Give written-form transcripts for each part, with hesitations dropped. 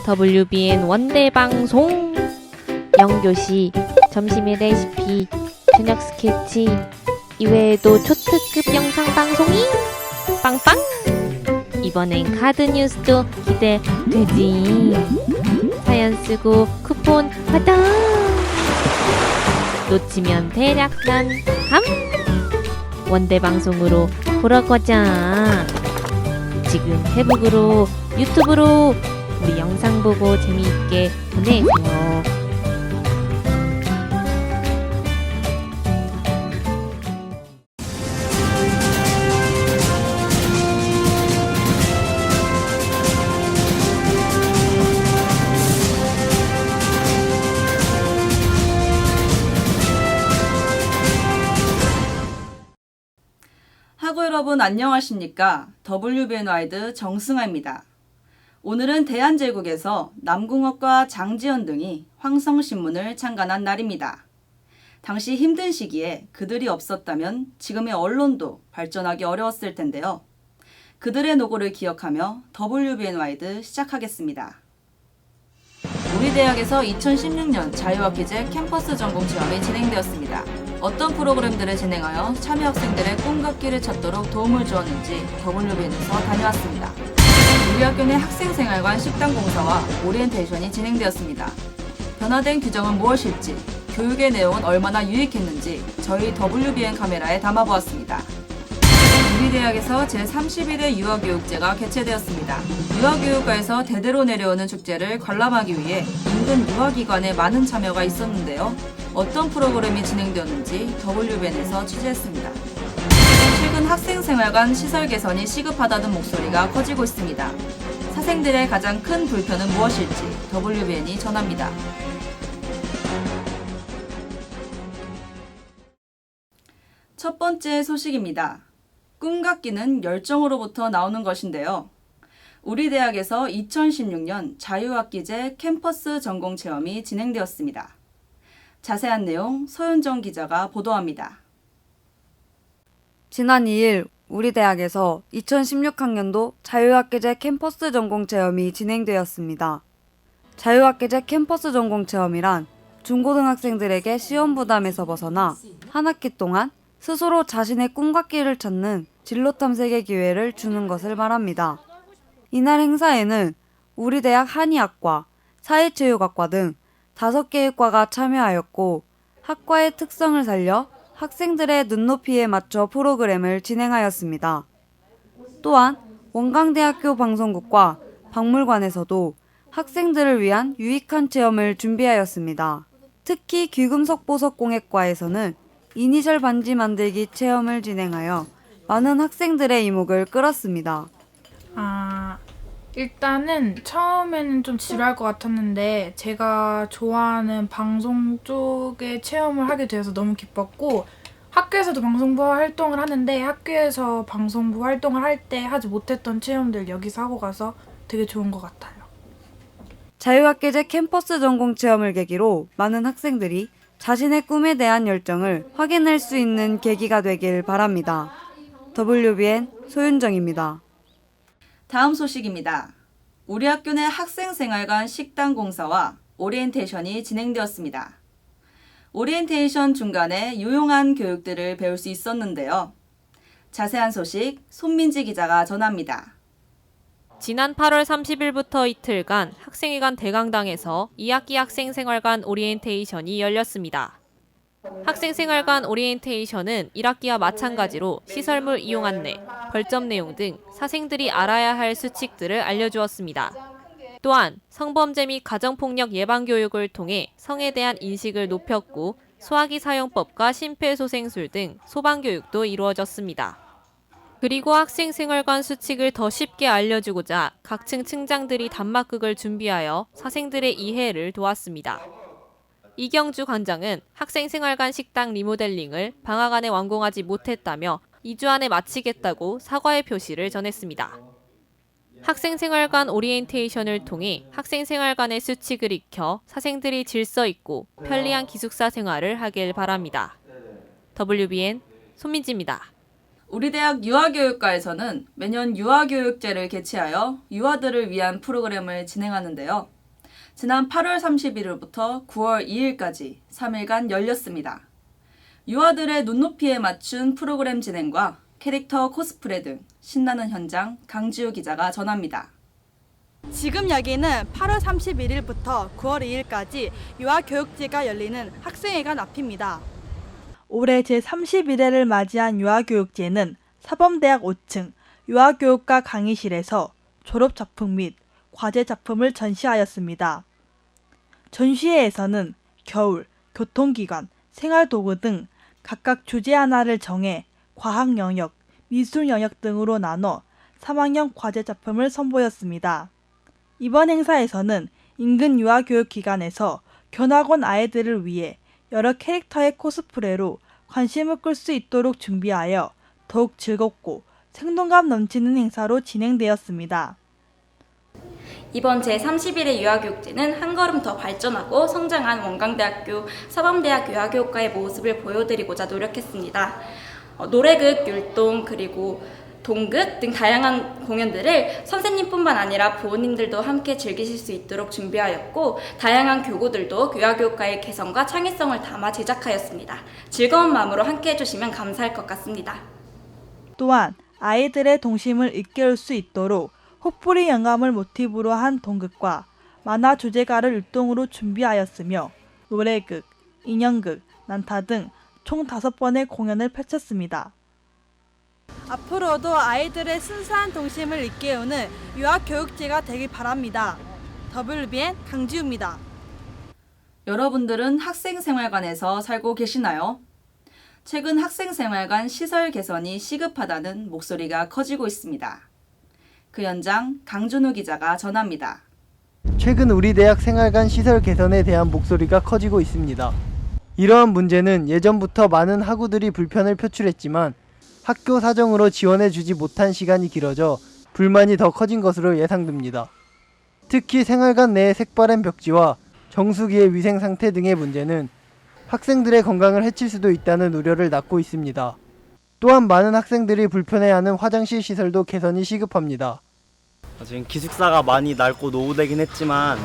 WBN 원대방송. 영교시, 점심의 레시피, 저녁 스케치, 이외에도 초특급 영상 방송이 빵빵! 이번엔 카드 뉴스도 기대되지. 사연 쓰고 쿠폰 받아. 놓치면 대략 난감. 원대방송으로 보러 가자. 지금 페북으로, 유튜브로 우리 영상 보고 재미있게 보내세요. 학우 여러분 안녕하십니까? WBN 와이드 정승아입니다. 오늘은 대한제국에서 남궁옥과 장지연 등이 황성신문을 창간한 날입니다. 당시 힘든 시기에 그들이 없었다면 지금의 언론도 발전하기 어려웠을 텐데요. 그들의 노고를 기억하며 WBN 와이드 시작하겠습니다. 우리 대학에서 2016년 자유학기제 캠퍼스 전공 시험이 진행되었습니다. 어떤 프로그램들을 진행하여 참여 학생들의 꿈과 길을 찾도록 도움을 주었는지 WBN에서 다녀왔습니다. 우리 학교 내 학생생활관 식당공사와 오리엔테이션이 진행되었습니다. 변화된 규정은 무엇일지, 교육의 내용은 얼마나 유익했는지 저희 WBN 카메라에 담아보았습니다. 우리 대학에서 제31회 유아교육제가 개최되었습니다. 유아교육과에서 대대로 내려오는 축제를 관람하기 위해 인근 유아기관에 많은 참여가 있었는데요. 어떤 프로그램이 진행되었는지 WBN에서 취재했습니다. 최근 학생생활관 시설 개선이 시급하다는 목소리가 커지고 있습니다. 사생들의 가장 큰 불편은 무엇일지 WBN이 전합니다. 첫 번째 소식입니다. 꿈같기는 열정으로부터 나오는 것인데요. 우리 대학에서 2016년 자유학기제 캠퍼스 전공 체험이 진행되었습니다. 자세한 내용 서윤정 기자가 보도합니다. 지난 2일 우리 대학에서 2016학년도 자유학기제 캠퍼스 전공 체험이 진행되었습니다. 자유학기제 캠퍼스 전공 체험이란 중고등학생들에게 시험 부담에서 벗어나 한 학기 동안 스스로 자신의 꿈과 길을 찾는 진로 탐색의 기회를 주는 것을 말합니다. 이날 행사에는 우리 대학 한의학과, 사회체육학과 등 5개의 과가 참여하였고 학과의 특성을 살려 학생들의 눈높이에 맞춰 프로그램을 진행하였습니다. 또한 원광대학교 방송국과 박물관에서도 학생들을 위한 유익한 체험을 준비하였습니다. 특히 귀금속 보석공예과에서는 이니셜 반지 만들기 체험을 진행하여 많은 학생들의 이목을 끌었습니다. 일단은 처음에는 좀 지루할 것 같았는데 제가 좋아하는 방송 쪽의 체험을 하게 되어서 너무 기뻤고, 학교에서도 방송부 활동을 하는데 학교에서 방송부 활동을 할 때 하지 못했던 체험들 여기서 하고 가서 되게 좋은 것 같아요. 자유학기제 캠퍼스 전공 체험을 계기로 많은 학생들이 자신의 꿈에 대한 열정을 확인할 수 있는 계기가 되길 바랍니다. WBN 소윤정입니다. 다음 소식입니다. 우리 학교 내 학생생활관 식당공사와 오리엔테이션이 진행되었습니다. 오리엔테이션 중간에 유용한 교육들을 배울 수 있었는데요. 자세한 소식 손민지 기자가 전합니다. 지난 8월 30일부터 이틀간 학생회관 대강당에서 2학기 학생생활관 오리엔테이션이 열렸습니다. 학생생활관 오리엔테이션은 1학기와 마찬가지로 시설물 이용 안내, 벌점 내용 등 사생들이 알아야 할 수칙들을 알려주었습니다. 또한 성범죄 및 가정폭력 예방교육을 통해 성에 대한 인식을 높였고 소화기 사용법과 심폐소생술 등 소방교육도 이루어졌습니다. 그리고 학생생활관 수칙을 더 쉽게 알려주고자 각층 층장들이 단막극을 준비하여 사생들의 이해를 도왔습니다. 이경주 관장은 학생생활관 식당 리모델링을 방학 안에 완공하지 못했다며 2주 안에 마치겠다고 사과의 표시를 전했습니다. 학생생활관 오리엔테이션을 통해 학생생활관의 수칙을 익혀 사생들이 질서 있고 편리한 기숙사 생활을 하길 바랍니다. WBN 손민지입니다. 우리 대학 유아교육과에서는 매년 유아교육제를 개최하여 유아들을 위한 프로그램을 진행하는데요. 지난 8월 31일부터 9월 2일까지 3일간 열렸습니다. 유아들의 눈높이에 맞춘 프로그램 진행과 캐릭터 코스프레 등 신나는 현장 강지우 기자가 전합니다. 지금 여기는 8월 31일부터 9월 2일까지 유아교육제가 열리는 학생회관 앞입니다. 올해 제31회를 맞이한 유아교육제는 사범대학 5층 유아교육과 강의실에서 졸업작품 및 과제작품을 전시하였습니다. 전시회에서는 겨울, 교통기관, 생활도구 등 각각 주제 하나를 정해 과학 영역, 미술 영역 등으로 나눠 3학년 과제작품을 선보였습니다. 이번 행사에서는 인근 유아교육기관에서 견학원 아이들을 위해 여러 캐릭터의 코스프레로 관심을 끌 수 있도록 준비하여 더욱 즐겁고 생동감 넘치는 행사로 진행되었습니다. 이번 제31회 유아교육제는 한 걸음 더 발전하고 성장한 원광대학교 사범대학 유아교육과의 모습을 보여드리고자 노력했습니다. 노래극, 율동, 그리고 동극 등 다양한 공연들을 선생님뿐만 아니라 부모님들도 함께 즐기실 수 있도록 준비하였고 다양한 교구들도 유아교육과의 개성과 창의성을 담아 제작하였습니다. 즐거운 마음으로 함께 해주시면 감사할 것 같습니다. 또한 아이들의 동심을 일깨울 수 있도록 혹부리 영감을 모티브로 한 동극과 만화 주제가를 율동으로 준비하였으며 노래극, 인형극, 난타 등 총 5번의 공연을 펼쳤습니다. 앞으로도 아이들의 순수한 동심을 일깨우는 유아교육제가 되길 바랍니다. WBN 강지우입니다. 여러분들은 학생생활관에서 살고 계시나요? 최근 학생생활관 시설 개선이 시급하다는 목소리가 커지고 있습니다. 그 현장 강준우 기자가 전합니다. 최근 우리 대학 생활관 시설 개선에 대한 목소리가 커지고 있습니다. 이러한 문제는 예전부터 많은 학우들이 불편을 표출했지만 학교 사정으로 지원해주지 못한 시간이 길어져 불만이 더 커진 것으로 예상됩니다. 특히 생활관 내의 색바랜 벽지와 정수기의 위생 상태 등의 문제는 학생들의 건강을 해칠 수도 있다는 우려를 낳고 있습니다. 또한 많은 학생들이 불편해하는 화장실 시설도 개선이 시급합니다. 지금 기숙사가 많이 낡고 노후되긴 했지만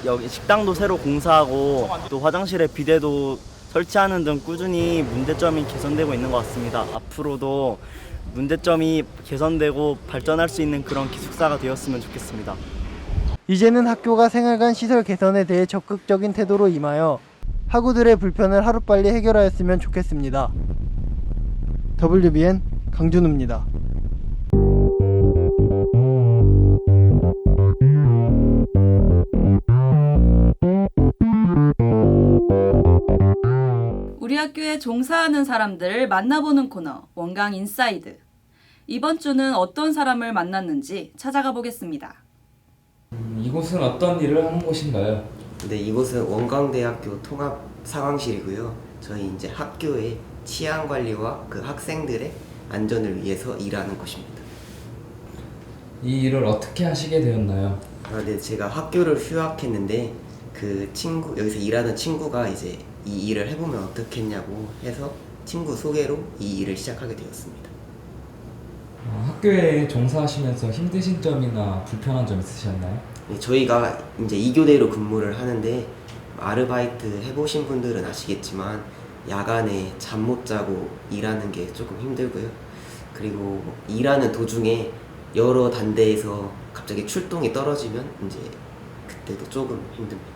여기 식당도 새로 공사하고 또 화장실에 비데도 설치하는 등 꾸준히 문제점이 개선되고 있는 것 같습니다. 앞으로도 문제점이 개선되고 발전할 수 있는 그런 기숙사가 되었으면 좋겠습니다. 이제는 학교가 생활관 시설 개선에 대해 적극적인 태도로 임하여 학우들의 불편을 하루빨리 해결하였으면 좋겠습니다. WBN 강준우입니다. 우리 학교에 종사하는 사람들을 만나보는 코너 원광 인사이드. 이번 주는 어떤 사람을 만났는지 찾아가 보겠습니다. 이곳은 어떤 일을 하는 곳인가요? 네, 이곳은 원광대학교 통합 상황실이고요. 저희 이제 학교의 치안 관리와 그 학생들의 안전을 위해서 일하는 곳입니다. 이 일을 어떻게 하시게 되었나요? 네, 제가 학교를 휴학했는데 그 친구 여기서 일하는 친구가 이제 이 일을 해보면 어떻겠냐고 해서 친구 소개로 이 일을 시작하게 되었습니다. 학교에 종사하시면서 힘드신 점이나 불편한 점 있으셨나요? 저희가 이제 2교대로 근무를 하는데 아르바이트 해보신 분들은 아시겠지만 야간에 잠 못 자고 일하는 게 조금 힘들고요. 그리고 일하는 도중에 여러 단대에서 갑자기 출동이 떨어지면 이제 그때도 조금 힘듭니다.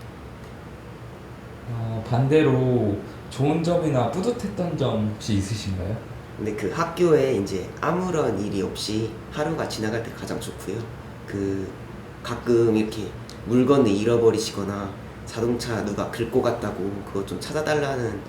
반대로 좋은 점이나 뿌듯했던 점 혹시 있으신가요? 근데 그 학교에 이제 아무런 일이 없이 하루가 지나갈 때 가장 좋고요. 그 가끔 이렇게 물건을 잃어버리시거나 자동차 누가 긁고 갔다고 그거 좀 찾아달라는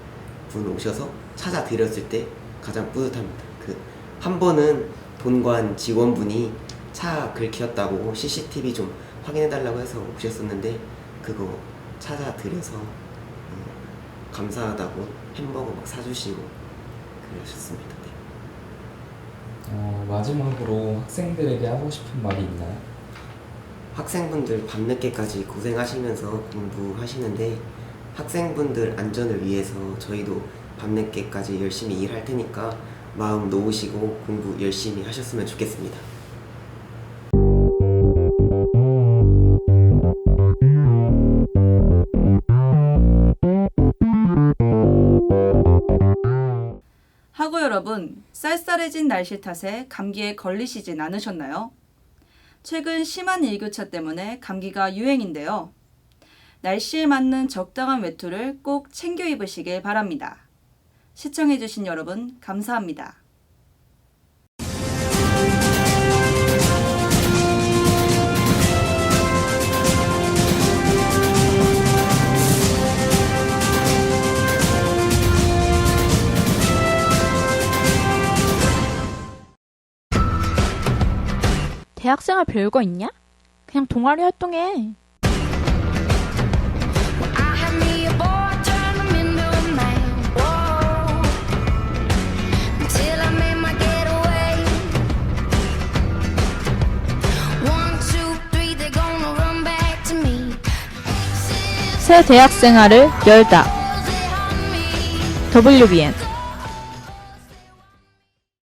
분 오셔서 찾아드렸을 때 가장 뿌듯합니다. 그 한 번은 본관 직원분이 차 긁혔다고 CCTV 좀 확인해달라고 해서 오셨었는데 그거 찾아드려서 감사하다고 햄버거 막 사주시고 그러셨습니다. 네. 마지막으로 학생들에게 하고 싶은 말이 있나요? 학생분들 밤늦게까지 고생하시면서 공부하시는데 학생분들 안전을 위해서 저희도 밤늦게까지 열심히 일할 테니까 마음 놓으시고 공부 열심히 하셨으면 좋겠습니다. 학우 여러분, 쌀쌀해진 날씨 탓에 감기에 걸리시진 않으셨나요? 최근 심한 일교차 때문에 감기가 유행인데요. 날씨에 맞는 적당한 외투를 꼭 챙겨 입으시길 바랍니다. 시청해주신 여러분, 감사합니다. 대학생활 별거 있냐? 그냥 동아리 활동해. 새 대학생활을 열다. WBN